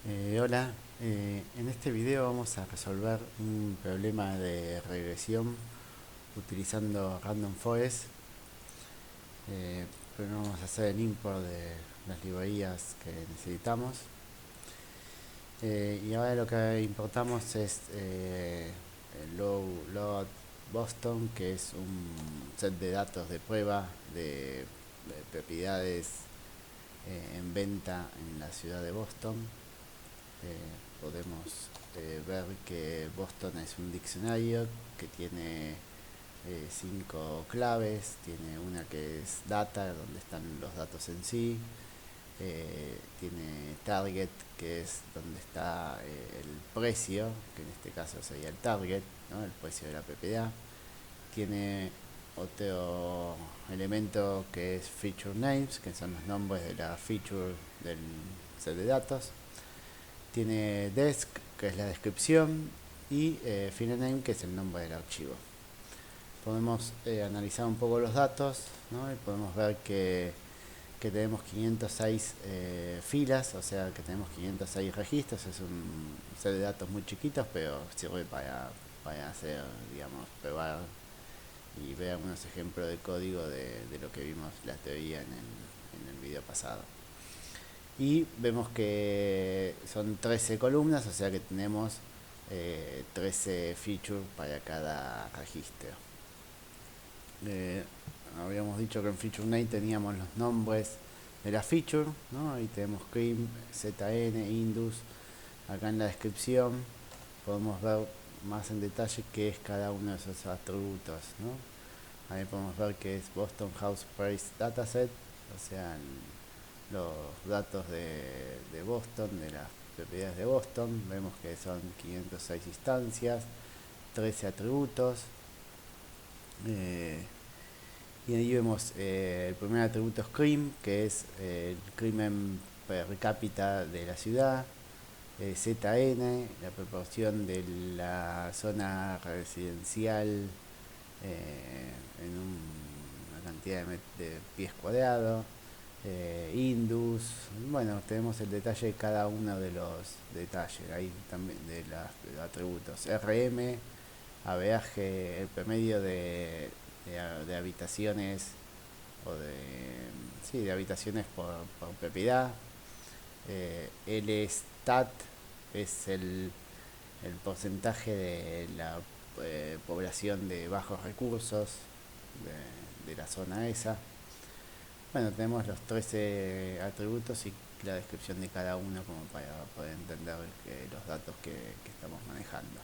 Hola, en este video vamos a resolver un problema de regresión utilizando Random Forest. Primero vamos a hacer el import de las librerías que necesitamos. Y ahora lo que importamos es el load Boston, que es un set de datos de prueba de propiedades en venta en la ciudad de Boston. Podemos ver que Boston es un diccionario que tiene 5 claves. Tiene una que es data, donde están los datos en sí. Tiene target, que es donde está el precio, que en este caso sería el target, ¿no? El precio de la propiedad. Tiene otro elemento que es feature names, que son los nombres de la feature del set de datos. Tiene desc, que es la descripción, y file name, que es el nombre del archivo. Podemos analizar un poco los datos, ¿no? Y podemos ver que tenemos 506 filas, o sea que tenemos 506 registros. Es un set de datos muy chiquitos, pero sirve para hacer, digamos, probar y ver algunos ejemplos de código de lo que vimos la teoría en el video pasado. Y vemos que son 13 columnas, o sea que tenemos 13 features para cada registro. Habíamos dicho que en feature name teníamos los nombres de la feature, ¿no? Ahí tenemos cream, zn, indus. Acá en la descripción podemos ver más en detalle qué es cada uno de esos atributos, ¿no? Ahí podemos ver que es Boston House Price Dataset, o sea, los datos de Boston, de las propiedades de Boston. Vemos que son 506 instancias, 13 atributos. Y ahí vemos el primer atributo es CRIM, que es el crimen per cápita de la ciudad. ZN, la proporción de la zona residencial en una cantidad de pies cuadrados. Indus. Bueno, tenemos el detalle de cada uno de los detalles ahí también de los atributos. RM, ABH, el promedio de habitaciones o de habitaciones por propiedad. LStat es el porcentaje de la población de bajos recursos de la zona esa. Bueno, tenemos los 13 atributos y la descripción de cada uno como para poder entender los datos que estamos manejando.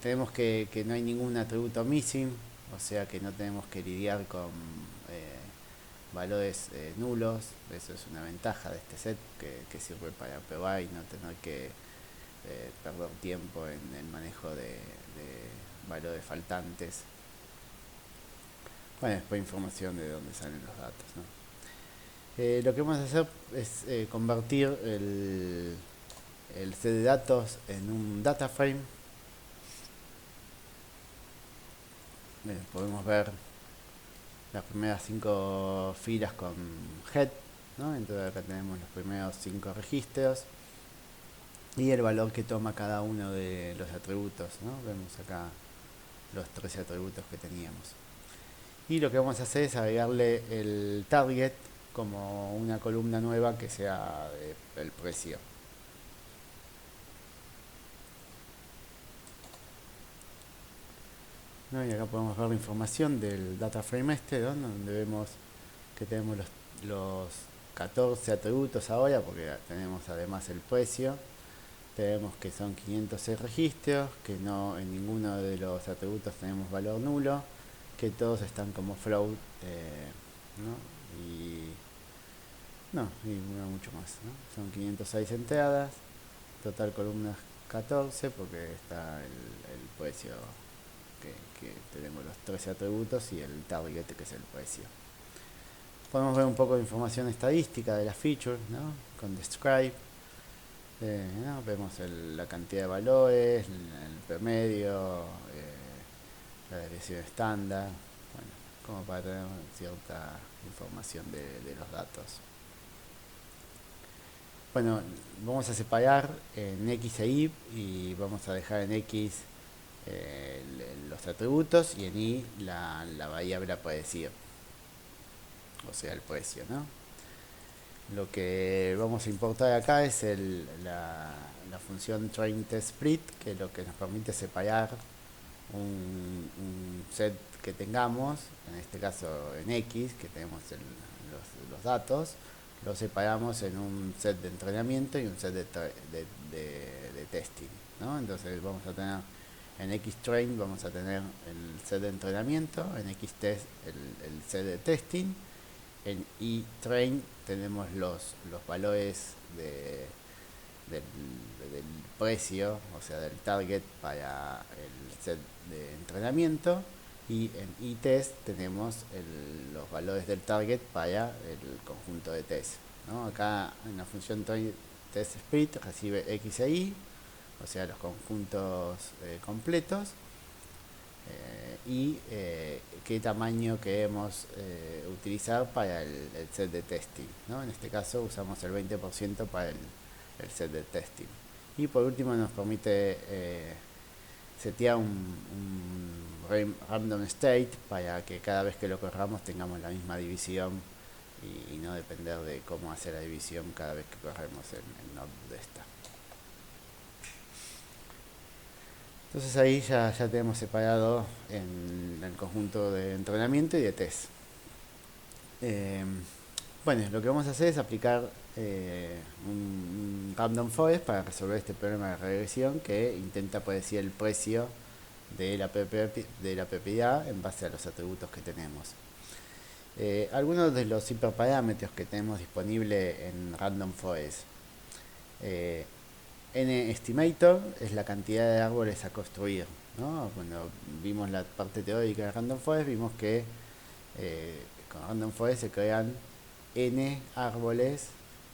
Tenemos que no hay ningún atributo missing, o sea que no tenemos que lidiar con valores nulos. Eso es una ventaja de este set que sirve para probar y no tener que perder tiempo en el manejo de valores faltantes. Bueno, después información de dónde salen los datos, ¿no? Lo que vamos a hacer es convertir el set de datos en un data frame. Podemos ver las primeras 5 filas con head, ¿no? Entonces acá tenemos los primeros 5 registros y el valor que toma cada uno de los atributos, ¿no? Vemos acá los 13 atributos que teníamos. Y lo que vamos a hacer es agregarle el target como una columna nueva que sea el precio. ¿No? Y acá podemos ver la información del data frame ¿no? Donde vemos que tenemos los 14 atributos ahora, porque tenemos además el precio. Tenemos que son 506 registros, que no en ninguno de los atributos tenemos valor nulo, que todos están como float, ¿no? Y mucho más, ¿no? Son 506 entradas, total columnas 14, porque está el precio que tenemos los 13 atributos y el target, que es el precio. Podemos ver un poco de información estadística de las features, ¿no? Con describe. ¿No? Vemos la cantidad de valores, el promedio, la desviación estándar, bueno, como para tener cierta información de los datos. Bueno, vamos a separar en X e Y y vamos a dejar en X los atributos y en Y la variable a predecir, o sea, el precio, ¿no? Lo que vamos a importar acá es la función trainTestSplit, que es lo que nos permite separar un set que tengamos, en este caso en X, que tenemos los datos, lo separamos en un set de entrenamiento y un set de testing, ¿no? Entonces vamos a tener en XTrain vamos a tener el set de entrenamiento, en XTest el set de testing, en eTrain tenemos los valores del, del precio, o sea, del target para el set de entrenamiento, y en eTest tenemos los valores del target para el conjunto de test, ¿no? Acá en la función TestSplit recibe X e Y, o sea, los conjuntos completos, y qué tamaño queremos utilizar para el set de testing, ¿no? En este caso usamos el 20% para el set de testing. Y por último nos permite setear un random state para que cada vez que lo corramos tengamos la misma división y no depender de cómo hacer la división cada vez que corremos el node de esta. Entonces ahí ya tenemos separado en el conjunto de entrenamiento y de test. Bueno, lo que vamos a hacer es aplicar un random forest para resolver este problema de regresión que intenta predecir el precio de la PPA en base a los atributos que tenemos. Algunos de los hiperparámetros que tenemos disponibles en random forest. NEstimator es la cantidad de árboles a construir, ¿no? Cuando vimos la parte teórica de Random Forest vimos que con Random Forest se crean N árboles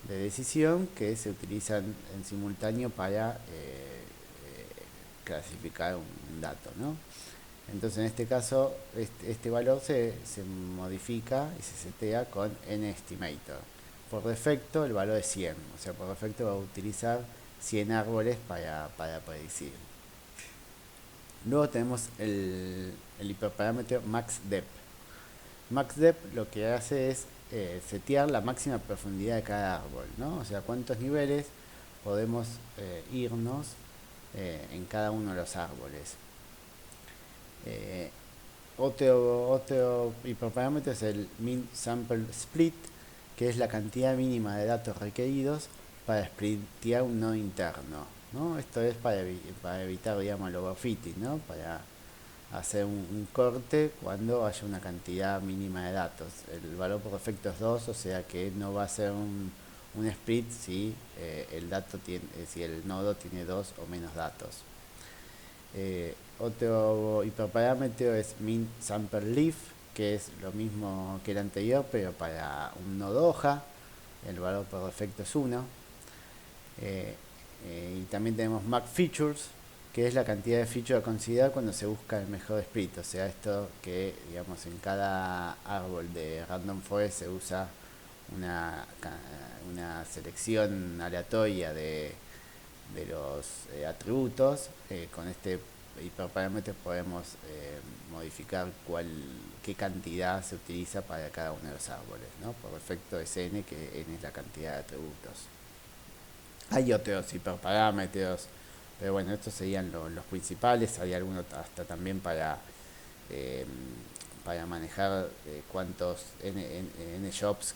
de decisión que se utilizan en simultáneo para clasificar un dato, ¿no? Entonces en este caso este valor se modifica y se setea con NEstimator. Por defecto el valor es 100, o sea, por defecto va a utilizar 100 árboles para predecir. Luego tenemos el hiperparámetro maxDepth. MaxDepth lo que hace es setear la máxima profundidad de cada árbol, ¿no? O sea, cuántos niveles podemos irnos en cada uno de los árboles. Otro hiperparámetro es el min sample split, que es la cantidad mínima de datos requeridos para splitear un nodo interno, ¿no? Esto es para evitar, digamos, el overfitting, ¿no? Para hacer un corte cuando haya una cantidad mínima de datos. El valor por defecto es 2, o sea que no va a ser un split si si el nodo tiene 2 o menos datos. Otro hiperparámetro es min sample leaf, que es lo mismo que el anterior, pero para un nodo hoja. El valor por defecto es 1. Y también tenemos max features, que es la cantidad de features a considerar cuando se busca el mejor split. O sea, esto que, digamos, en cada árbol de random forest se usa una selección aleatoria de los atributos. Con este hiperparámetro podemos modificar qué cantidad se utiliza para cada uno de los árboles, ¿no? Por defecto es n, que n es la cantidad de atributos. Hay otros hiperparámetros, pero bueno, estos serían los principales. Hay algunos hasta también para manejar cuántos njobs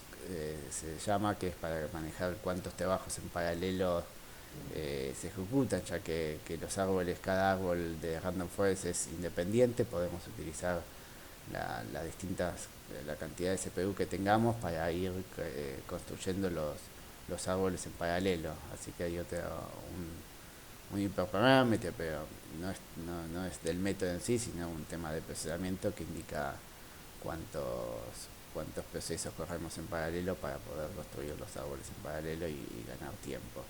se llama, que es para manejar cuántos trabajos en paralelo se ejecutan, ya que los árboles, cada árbol de Random Forest es independiente. Podemos utilizar la cantidad de CPU que tengamos para ir construyendo los árboles en paralelo. Así que hay un hiperparámetro, pero no es del método en sí, sino un tema de procesamiento que indica cuántos procesos corremos en paralelo para poder construir los árboles en paralelo y ganar tiempo.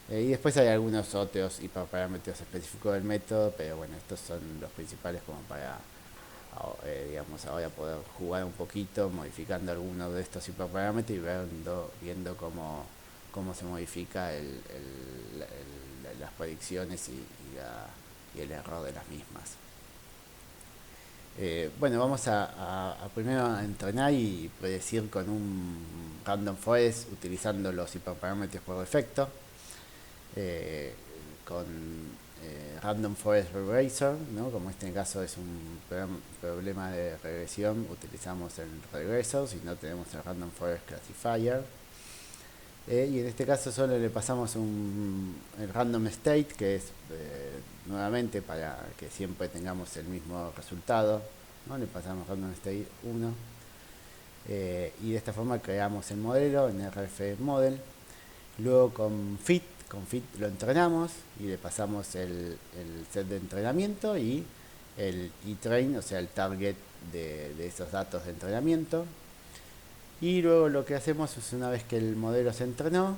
Y después hay algunos otros hiperparámetros específicos del método, pero bueno, estos son los principales como para digamos, ahora poder jugar un poquito modificando algunos de estos hiperparámetros y viendo cómo cómo se modifica las predicciones y el error de las mismas. Bueno, vamos a primero a entrenar y predecir con un random forest utilizando los hiperparámetros por defecto. Con Random Forest Regressor, ¿no? Como este caso es un problema de regresión, utilizamos el regresor, si no tenemos el Random Forest Classifier. Y en este caso solo le pasamos el Random State, que es nuevamente para que siempre tengamos el mismo resultado, ¿no? Le pasamos Random State 1. Y de esta forma creamos el modelo en RF Model. Luego con Fit lo entrenamos y le pasamos el set de entrenamiento y el e-train, o sea, el target de esos datos de entrenamiento. Y luego lo que hacemos es, una vez que el modelo se entrenó,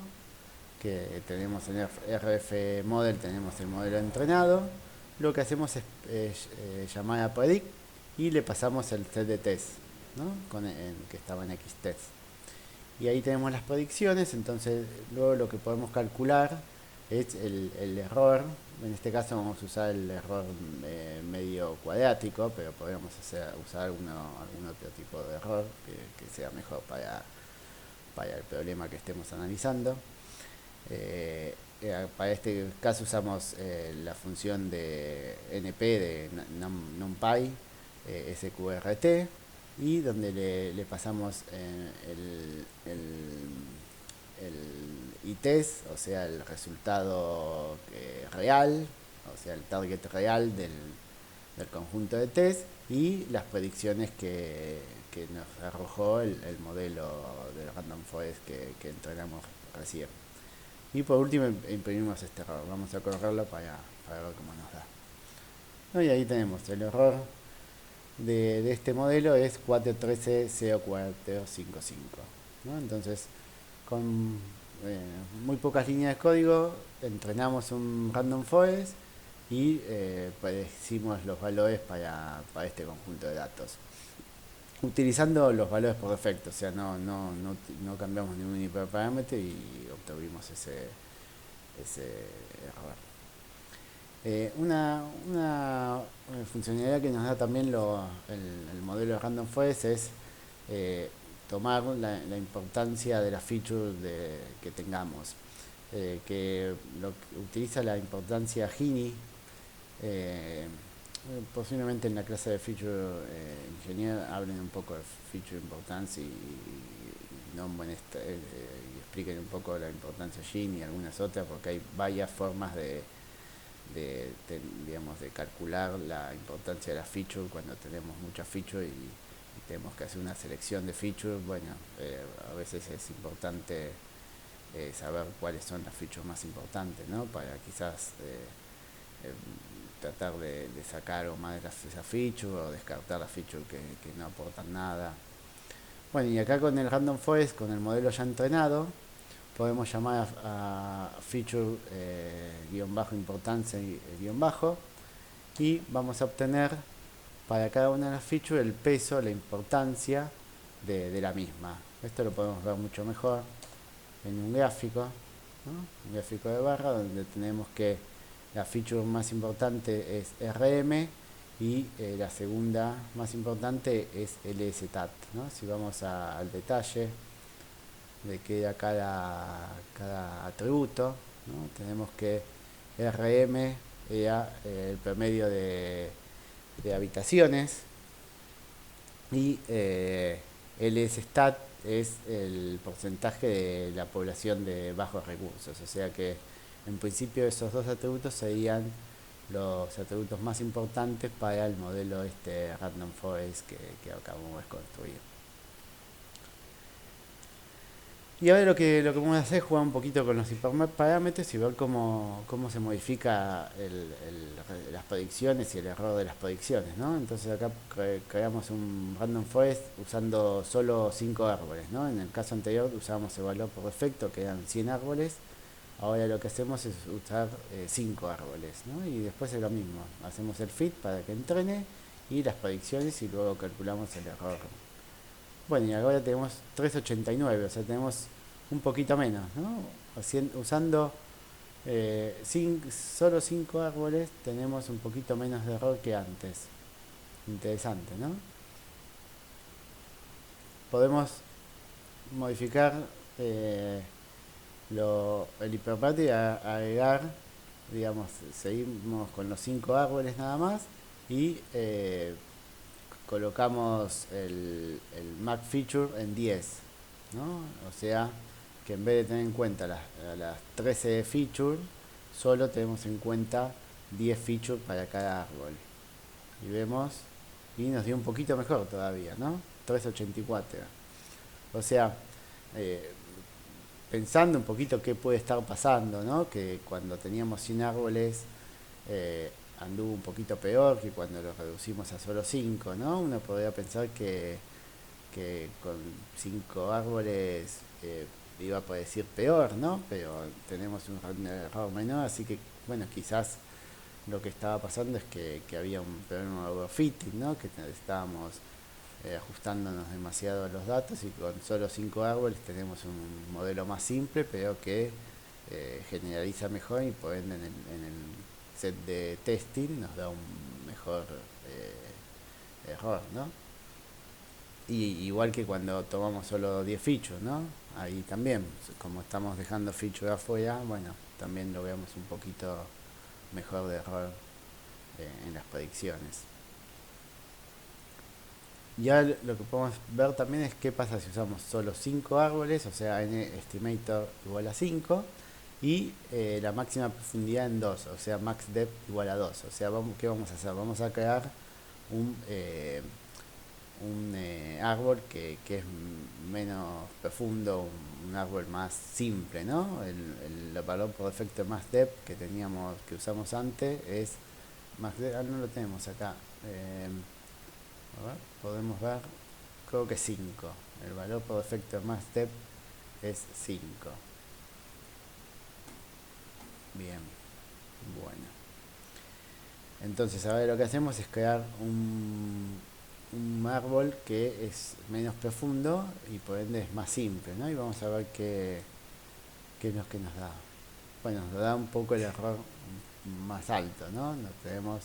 que tenemos en RF Model, tenemos el modelo entrenado, lo que hacemos es llamar a predict y le pasamos el set de test, ¿no? Que estaba en XTest. Y ahí tenemos las predicciones, entonces luego lo que podemos calcular es el error. En este caso vamos a usar el error medio cuadrático, pero podríamos usar algún otro tipo de error que sea mejor para el problema que estemos analizando. Para este caso usamos la función de NP de NumPy, SQRT, y donde le pasamos el i-test, o sea, el resultado real, o sea, el target real del conjunto de test, y las predicciones que nos arrojó el modelo del Random Forest que entrenamos recién. Y por último imprimimos este error. Vamos a correrlo para ver cómo nos da. ¿No? Y ahí tenemos el error de este modelo es 413-0455, ¿no? Entonces, con muy pocas líneas de código entrenamos un random forest y predecimos los valores para este conjunto de datos utilizando los valores por defecto, o sea, no cambiamos ningún hiperparámetro y obtuvimos ese error. Una funcionalidad que nos da también el modelo de Random Forest es tomar la importancia de las features que tengamos, que utiliza la importancia Gini. Posiblemente en la clase de Feature Engineer hablen un poco de Feature Importance y expliquen un poco la importancia Gini y algunas otras, porque hay varias formas de calcular la importancia de la feature cuando tenemos muchas features y tenemos que hacer una selección de features. Bueno, a veces es importante saber cuáles son las features más importantes, ¿no? Para quizás tratar de sacar algo más de esa feature o descartar las features que no aportan nada. Bueno, y acá con el Random Forest, con el modelo ya entrenado, podemos llamar a feature importancia y vamos a obtener para cada una de las features el peso, la importancia de la misma. Esto lo podemos ver mucho mejor en un gráfico, ¿no? Un gráfico de barra donde tenemos que la feature más importante es RM y la segunda más importante es LSTAT, ¿no? Si vamos al detalle de queda cada atributo, ¿no? Tenemos que RM era el promedio de habitaciones y LSStat es el porcentaje de la población de bajos recursos, o sea que en principio esos dos atributos serían los atributos más importantes para el modelo Random Forest que acabamos de construir. Y ahora lo que vamos a hacer es jugar un poquito con los hiperparámetros y ver cómo se modifica las predicciones y el error de las predicciones, ¿no? Entonces acá creamos un Random Forest usando solo 5 árboles, ¿no? En el caso anterior usábamos el valor por defecto, que eran 100 árboles. Ahora lo que hacemos es usar 5 árboles, ¿no? Y después es lo mismo, hacemos el fit para que entrene y las predicciones y luego calculamos el error. Bueno, y ahora tenemos 389, o sea, tenemos un poquito menos, ¿no? usando solo 5 árboles tenemos un poquito menos de error que antes. Interesante, ¿no? Podemos modificar el hiperpatio y agregar, digamos, seguimos con los 5 árboles nada más y colocamos el Max Feature en 10, ¿no? O sea, que en vez de tener en cuenta las 13 features, solo tenemos en cuenta 10 features para cada árbol. Y vemos, y nos dio un poquito mejor todavía, ¿no? 384. O sea, eh, pensando un poquito qué puede estar pasando, ¿no? Que cuando teníamos 100 árboles eh, anduvo un poquito peor que cuando lo reducimos a solo 5, ¿no? Uno podría pensar que con 5 árboles iba a poder decir peor, ¿no? Pero tenemos un error menor, así que, bueno, quizás lo que estaba pasando es que había un problema de overfitting, ¿no? Que estábamos ajustándonos demasiado a los datos y con solo 5 árboles tenemos un modelo más simple, pero que generaliza mejor y por ende en el set de testing nos da un mejor error, ¿no? Y igual que cuando tomamos solo 10 features, ¿no? Ahí también, como estamos dejando feature afuera, bueno, también lo veamos un poquito mejor de error en las predicciones. Ya lo que podemos ver también es qué pasa si usamos solo 5 árboles, o sea, n estimator igual a 5, y la máxima profundidad en 2, o sea, max depth igual a 2. O sea, ¿qué vamos a hacer? Vamos a crear un, eh, un árbol que es menos profundo, un árbol más simple, ¿no? El valor por defecto de max depth que teníamos, que usamos antes es max depth, no lo tenemos acá. A ver, podemos ver, creo que 5. El valor por defecto de max depth es 5. Bien, bueno. Entonces, a ver, lo que hacemos es crear un árbol que es menos profundo y por ende es más simple, ¿no? Y vamos a ver qué es lo que nos da. Bueno, nos da un poco el error más alto, ¿no? Nos tenemos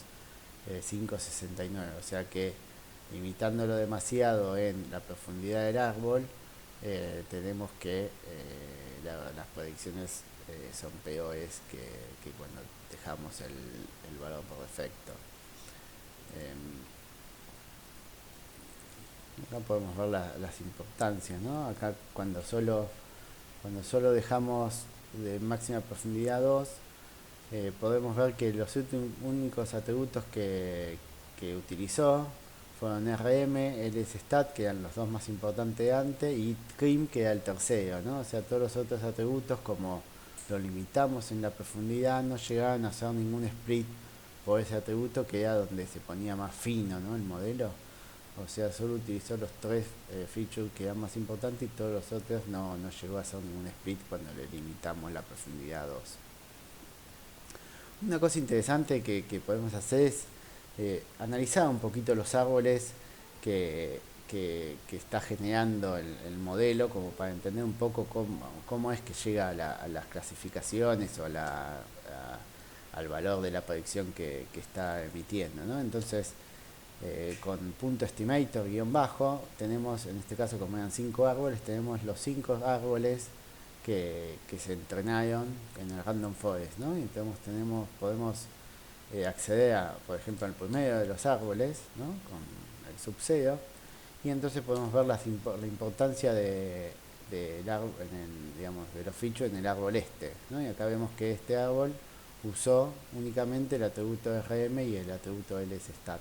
5,69, o sea que limitándolo demasiado en la profundidad del árbol, tenemos que las predicciones son peores que cuando dejamos el valor por defecto. Acá podemos ver las importancias, ¿no? Acá cuando solo dejamos de máxima profundidad 2, podemos ver que los únicos atributos que utilizó fueron RM, LSStat, que eran los dos más importantes de antes, y CRIM, que era el tercero, ¿no? O sea, todos los otros atributos, como lo limitamos en la profundidad, no llegaban a hacer ningún split por ese atributo, que era donde se ponía más fino, ¿no? El modelo. O sea, solo utilizó los 3 features que eran más importantes y todos los otros no llegó a hacer ningún split cuando le limitamos la profundidad 2. Una cosa interesante que podemos hacer es analizar un poquito los árboles que está generando el modelo, como para entender un poco cómo es que llega a las clasificaciones o al valor de la predicción que está emitiendo, ¿no? Entonces, con punto estimator guión bajo, tenemos, en este caso como eran 5 árboles, tenemos los 5 árboles que se entrenaron en el Random Forest, ¿no? Y entonces podemos acceder a, por ejemplo, al promedio de los árboles, ¿no? Con el subseo, y entonces podemos ver la importancia digamos, de los features en el árbol este, ¿no? Y acá vemos que este árbol usó únicamente el atributo RM y el atributo LSStat.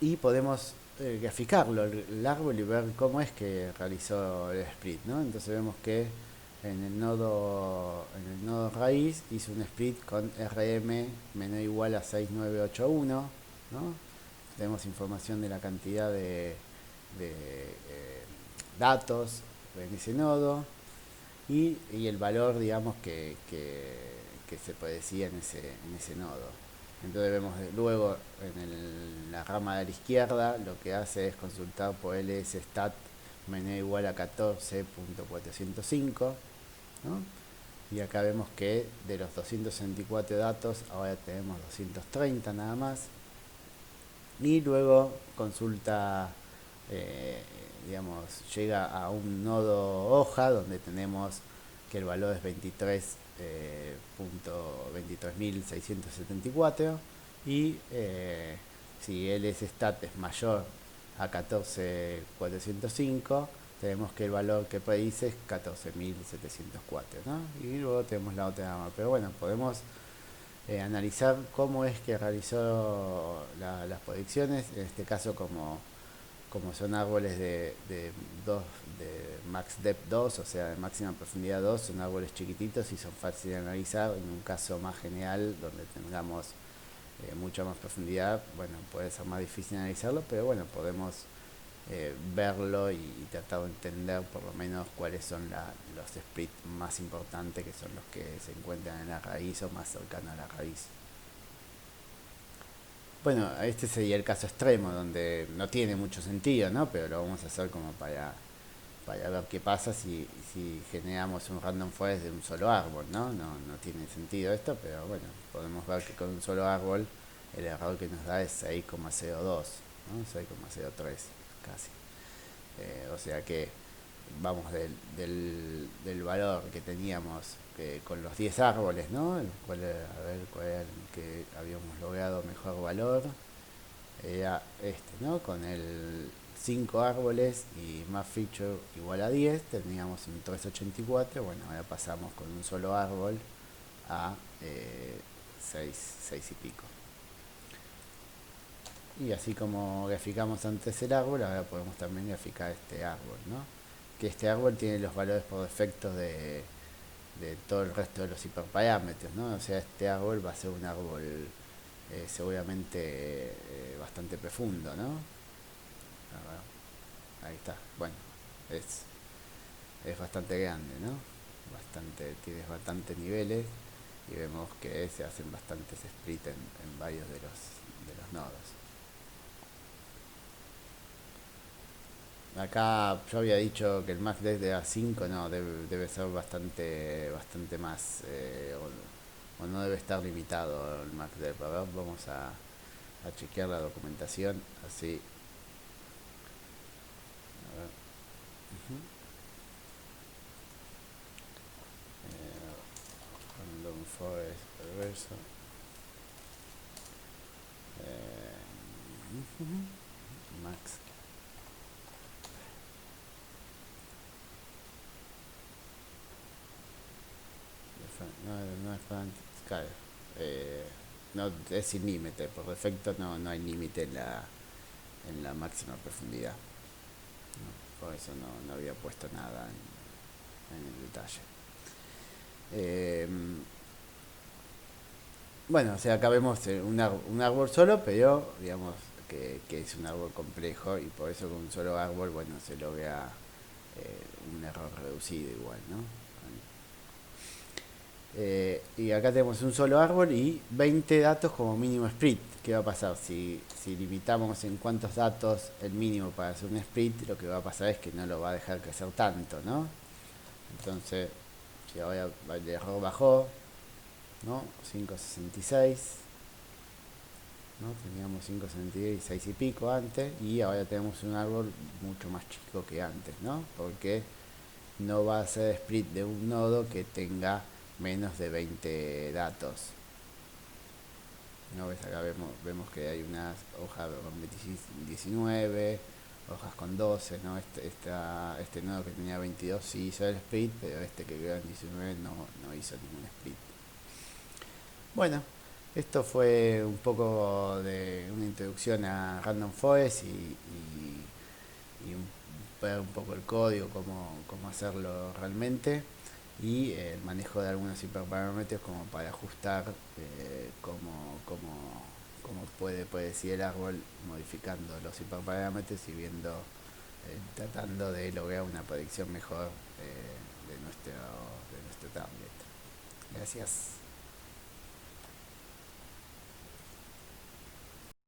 Y podemos graficarlo el árbol y ver cómo es que realizó el split, ¿no? Entonces vemos que en el nodo raíz hizo un split con RM menor o igual a 6981, ¿no? Tenemos información de la cantidad de datos en ese nodo y el valor, digamos, que se predecía en ese nodo. Entonces vemos luego en la rama de la izquierda, lo que hace es consultar por LSStat menor o igual a 14.405, ¿no? Y acá vemos que de los 264 datos ahora tenemos 230 nada más. Y luego consulta, eh, digamos, llega a un nodo hoja donde tenemos que el valor es 23.23.674 y si LSStat es mayor a 14.405, tenemos que el valor que predice es 14.704, ¿no? Y luego tenemos la otra gama. Pero bueno, podemos analizar cómo es que realizó las predicciones, en este caso como son árboles de max depth 2, o sea, de máxima profundidad 2, son árboles chiquititos y son fáciles de analizar. En un caso más general, donde tengamos mucha más profundidad, bueno, puede ser más difícil analizarlo, pero bueno, podemos verlo y tratar de entender por lo menos cuáles son los splits más importantes, que son los que se encuentran en la raíz o más cercanos a la raíz. Bueno, este sería el caso extremo, donde no tiene mucho sentido, ¿no? Pero lo vamos a hacer como para ver qué pasa si generamos un random forest de un solo árbol, ¿no? No tiene sentido esto, pero bueno, podemos ver que con un solo árbol el error que nos da es 6,02, ¿no? 6,03 casi. O sea que vamos del valor que teníamos con los 10 árboles, ¿no? A ver cuál era el que habíamos logrado mejor valor. Era este, ¿no? Con el 5 árboles y más feature igual a 10, teníamos un 384. Bueno, ahora pasamos con un solo árbol a 6 y pico. Y así como graficamos antes el árbol, ahora podemos también graficar este árbol, ¿no? Que este árbol tiene los valores por defecto de todo el resto de los hiperparámetros, ¿no? O sea, este árbol va a ser un árbol seguramente bastante profundo, ¿no? Ahí está. Bueno, es bastante grande, ¿no? Tienes bastantes niveles y vemos que se hacen bastantes splits en varios de los nodos. Acá yo había dicho que el max depth de A5 no, debe ser bastante más, o no debe estar limitado el max depth. A ver, vamos a chequear la documentación, así. A ver. Uh-huh. Random forest perverso. Max. No es claro, no es sin límite, por defecto no hay límite en la máxima profundidad, ¿no? Por eso no había puesto nada en el detalle. Bueno, o sea, acá vemos un árbol solo, pero digamos que es un árbol complejo y por eso con un solo árbol, bueno, se logra un error reducido igual, ¿no? Y acá tenemos un solo árbol y 20 datos como mínimo split. ¿Qué va a pasar? Si limitamos en cuántos datos el mínimo para hacer un split, lo que va a pasar es que no lo va a dejar crecer tanto, ¿no? Entonces, si ahora el error bajó, ¿no? 5,66, ¿no? Teníamos 5,66 6 y pico antes y ahora tenemos un árbol mucho más chico que antes, ¿no? Porque no va a ser split de un nodo que tenga menos de 20 datos. ¿No ves? Acá vemos que hay unas hojas con 19, hojas con 12, ¿no? Este nodo que tenía 22 sí hizo el split, pero este que quedó en 19 no hizo ningún split. Bueno, esto fue un poco de una introducción a Random Forest y ver un poco el código, cómo hacerlo realmente y el manejo de algunos hiperparámetros como para ajustar cómo puede predecir el árbol modificando los hiperparámetros y tratando de lograr una predicción mejor de nuestro tablet. Gracias.